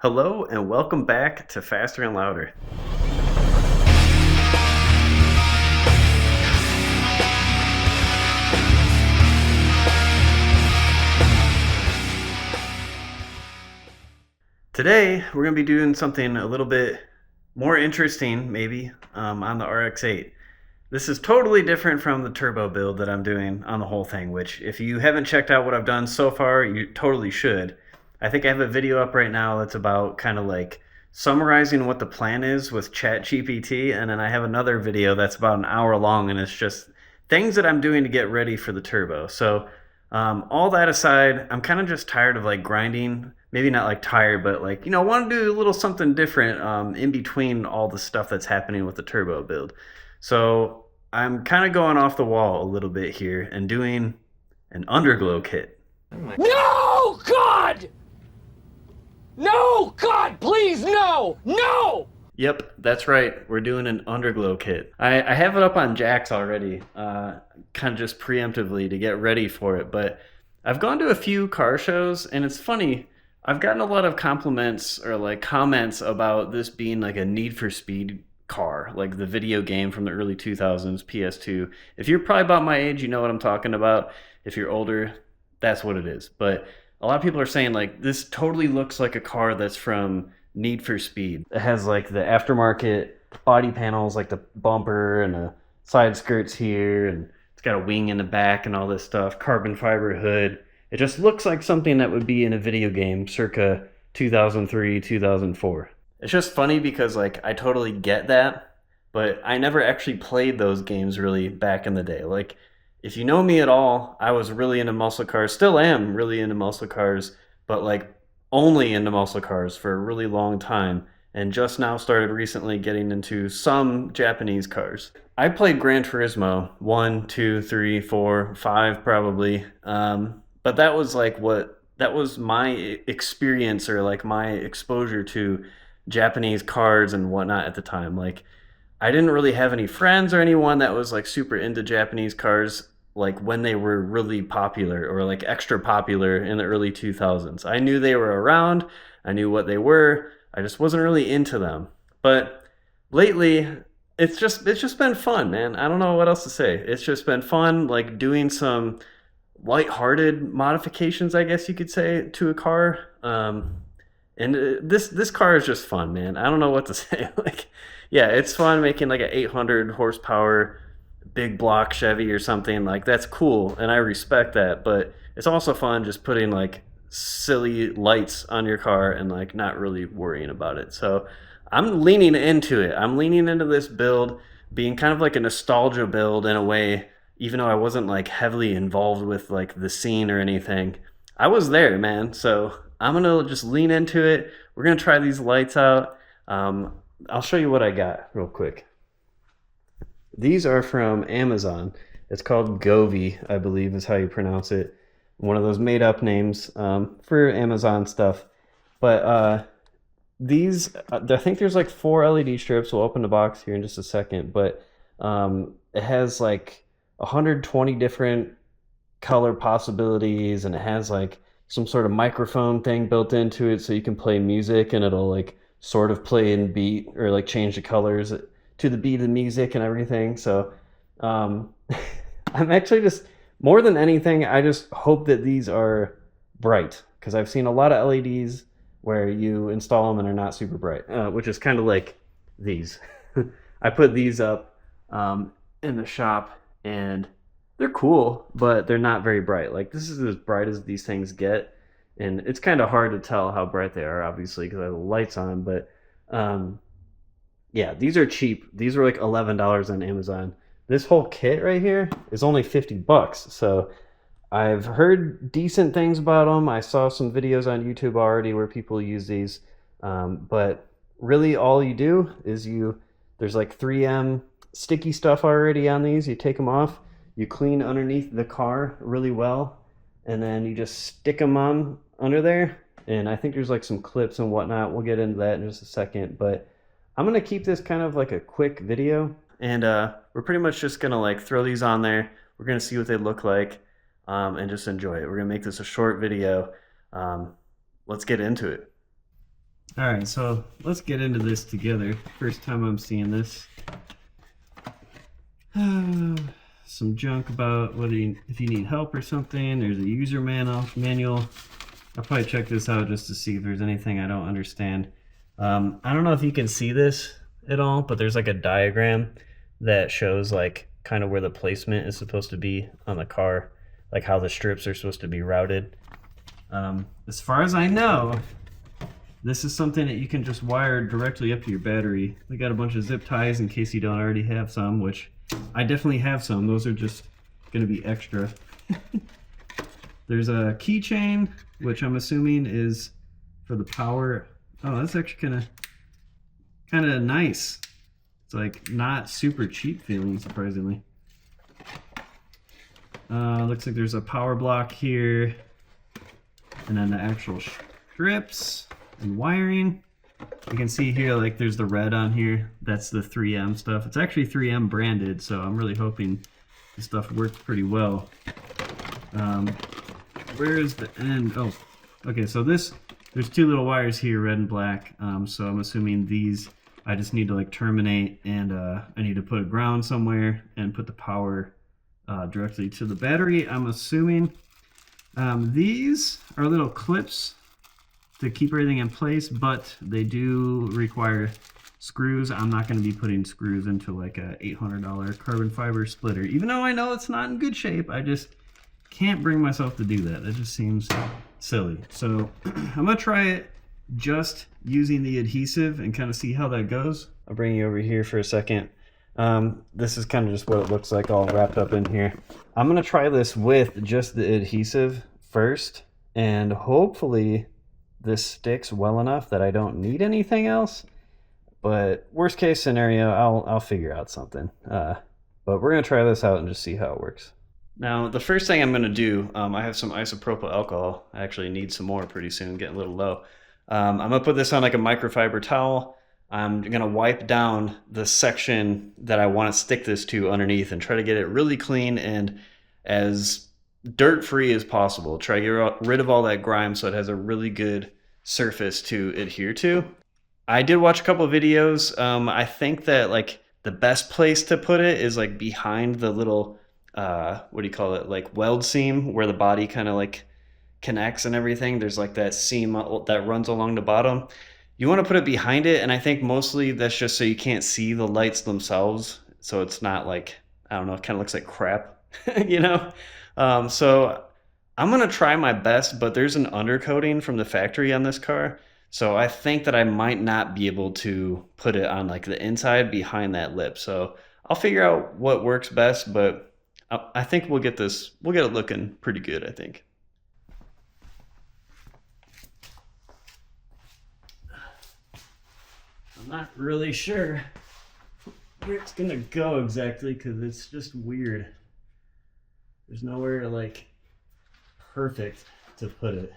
Hello and welcome back to Faster and Louder. Today we're going to be doing something a little bit more interesting maybe on the RX8. This is totally different from the turbo build that I'm doing on the whole thing, which if you haven't checked out what I've done so far, you totally should. I think I have a video up right now that's about kind of like summarizing what the plan is with ChatGPT, and then I have another video that's about an hour long, and it's just things that I'm doing to get ready for the turbo. So all that aside, I'm kind of just tired of like grinding. Maybe not like tired, but like, want to do a little something different in between all the stuff that's happening with the turbo build. So I'm kind of going off the wall a little bit here and doing an Underglow kit. No, God! No, God, please, no! No! Yep, that's right. We're doing an Underglow kit. I have it up on Jack's already, kind of just preemptively to get ready for it. But I've gone to a few car shows, and it's funny. I've gotten a lot of compliments or like comments about this being like a Need for Speed car, like the video game from the early 2000s, PS2. If you're probably about my age, you know what I'm talking about. If you're older, that's what it is. But a lot of people are saying like this totally looks like a car that's from Need for Speed. It has like the aftermarket body panels, like the bumper and the side skirts here, and it's got a wing in the back and all this stuff, carbon fiber hood. It just looks like something that would be in a video game circa 2003, 2004. It's just funny because like I totally get that, but I never actually played those games really back in the day. Like if you know me at all, I was really into muscle cars, still am really into muscle cars, but like only into muscle cars for a really long time, and just now started recently getting into some Japanese cars. I played Gran Turismo 1, 2, 3, 4, 5 probably. But that was my experience or like my exposure to Japanese cars and whatnot at the time. Like I didn't really have any friends or anyone that was like super into Japanese cars like when they were really popular or like extra popular in the early 2000s. I knew they were around. I knew what they were. I just wasn't really into them. But lately, it's just been fun, man. I don't know what else to say. It's just been fun like doing some lighthearted modifications, I guess you could say, to a car. This car is just fun, man. I don't know what to say. Like, yeah, it's fun making like an 800 horsepower big block Chevy or something. Like that's cool, and I respect that. But it's also fun just putting like silly lights on your car and like not really worrying about it. So I'm leaning into it. I'm leaning into this build being kind of like a nostalgia build in a way. Even though I wasn't like heavily involved with like the scene or anything, I was there, man. So I'm gonna just lean into it. We're gonna try these lights out. I'll show you what I got real quick. These are from Amazon. It's called Govee, I believe is how you pronounce it. One of those made up names for Amazon stuff. But these, I think there's like 4 LED strips. We'll open the box here in just a second. But it has like 120 different color possibilities, and it has like some sort of microphone thing built into it so you can play music and it'll like sort of play in beat or like change the colors to the beat of the music and everything. So I'm actually just, more than anything, I just hope that these are bright, because I've seen a lot of LEDs where you install them and they're not super bright, which is kind of like these. I put these up in the shop, and they're cool, but they're not very bright. Like this is as bright as these things get, and it's kind of hard to tell how bright they are, obviously, because I have the lights on. But yeah, these are cheap. These were like $11 on Amazon. This whole kit right here is only $50. So I've heard decent things about them. I saw some videos on YouTube already where people use these, but really all you do is there's like 3M sticky stuff already on these. You take them off, you clean underneath the car really well, and then you just stick them on under there. And I think there's like some clips and whatnot. We'll get into that in just a second, but I'm gonna keep this kind of like a quick video, and we're pretty much just gonna like throw these on there. We're gonna see what they look like, and just enjoy it. We're gonna make this a short video. Let's get into it. All right, so let's get into this together. First time I'm seeing this. Some junk about if you need help or something. There's a user manual. I'll probably check this out just to see if there's anything I don't understand. I don't know if you can see this at all, but there's like a diagram that shows like kind of where the placement is supposed to be on the car, like how the strips are supposed to be routed. As far as I know, this is something that you can just wire directly up to your battery. We got a bunch of zip ties in case you don't already have some, which I definitely have some. Those are just going to be extra. There's a keychain, which I'm assuming is for the power. Oh, that's actually kind of nice. It's like not super cheap feeling, surprisingly. Looks like there's a power block here, and then the actual strips and wiring. You can see here, like there's the red on here. That's the 3M stuff. It's actually 3M branded, so I'm really hoping this stuff works pretty well. Where is the end? Oh, okay, so there's two little wires here, red and black. So I'm assuming these, I just need to like terminate, and I need to put a ground somewhere and put the power directly to the battery, I'm assuming. These are little clips to keep everything in place, but they do require screws. I'm not going to be putting screws into like a $800 carbon fiber splitter, even though I know it's not in good shape. I just can't bring myself to do that. It just seems silly. So I'm going to try it just using the adhesive and kind of see how that goes. I'll bring you over here for a second. This is kind of just what it looks like all wrapped up in here. I'm going to try this with just the adhesive first, and hopefully this sticks well enough that I don't need anything else. But worst case scenario, I'll figure out something. But we're going to try this out and just see how it works. Now, the first thing I'm going to do, I have some isopropyl alcohol. I actually need some more pretty soon, getting a little low. I'm going to put this on like a microfiber towel. I'm going to wipe down the section that I want to stick this to underneath and try to get it really clean and as dirt-free as possible. Try to get rid of all that grime so it has a really good surface to adhere to. I did watch a couple of videos. I think that like the best place to put it is like behind the little what do you call it, like weld seam where the body kind of like connects and everything. There's like that seam that runs along the bottom. You want to put it behind it, and I think mostly that's just so you can't see the lights themselves, so it's not like, I don't know, it kind of looks like crap, you know. So I'm gonna try my best, but there's an undercoating from the factory on this car, so I think that I might not be able to put it on like the inside behind that lip. So I'll figure out what works best, but I think we'll get it looking pretty good, I think. I'm not really sure where it's gonna go exactly because it's just weird. There's nowhere like perfect to put it.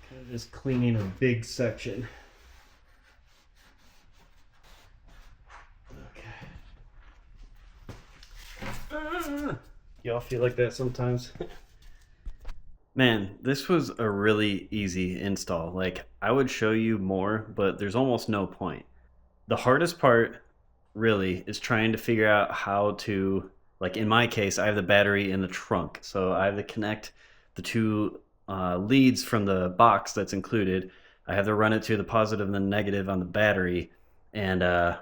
Kind of just cleaning a big section. Okay. Y'all feel like that sometimes? Man, this was a really easy install. Like, I would show you more, but there's almost no point. The hardest part, really, is trying to figure out how to, like in my case, I have the battery in the trunk. So I have to connect the two leads from the box that's included. I have to run it to the positive and the negative on the battery. And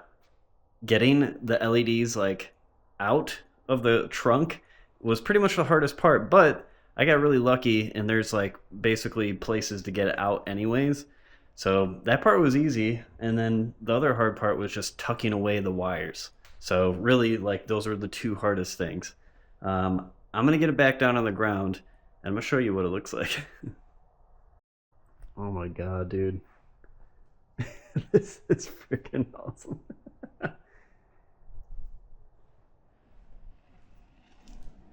getting the LEDs, like, out of the trunk was pretty much the hardest part, but I got really lucky, and there's like basically places to get it out anyways. So that part was easy, and then the other hard part was just tucking away the wires. So really, like, those are the two hardest things. I'm gonna get it back down on the ground, and I'm gonna show you what it looks like. Oh my god, dude. This is freaking awesome.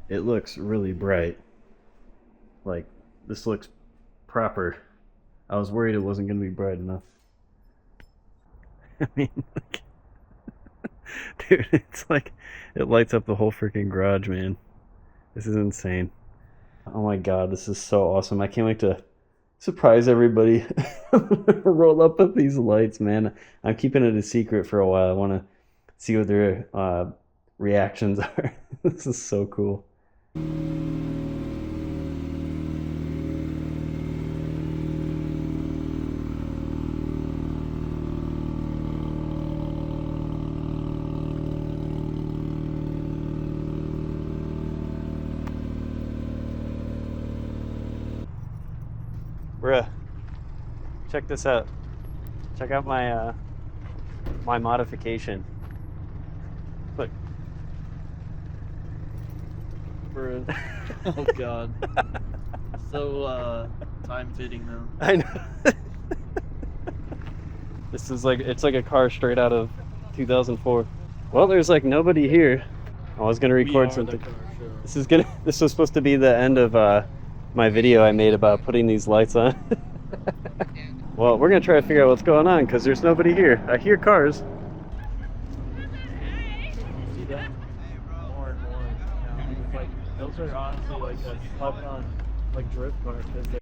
It looks really bright. Like, this looks proper. I was worried it wasn't going to be bright enough. I mean, like, dude, it's like, it lights up the whole freaking garage, man. This is insane. Oh my god, this is so awesome. I can't wait to surprise everybody. Roll up with these lights, man. I'm keeping it a secret for a while. I want to see what their reactions are. This is so cool. Bruh, check this out. Check out my my modification. Look. Bruh. Oh god. So time fitting though. I know. This is like, it's like a car straight out of 2004. Well, there's like nobody here. I was gonna record something. This was supposed to be the end of my video I made about putting these lights on. Well, we're gonna try to figure out what's going on because there's nobody here. I hear cars. See that? More and more. Like those are honestly like popping on like drift cars because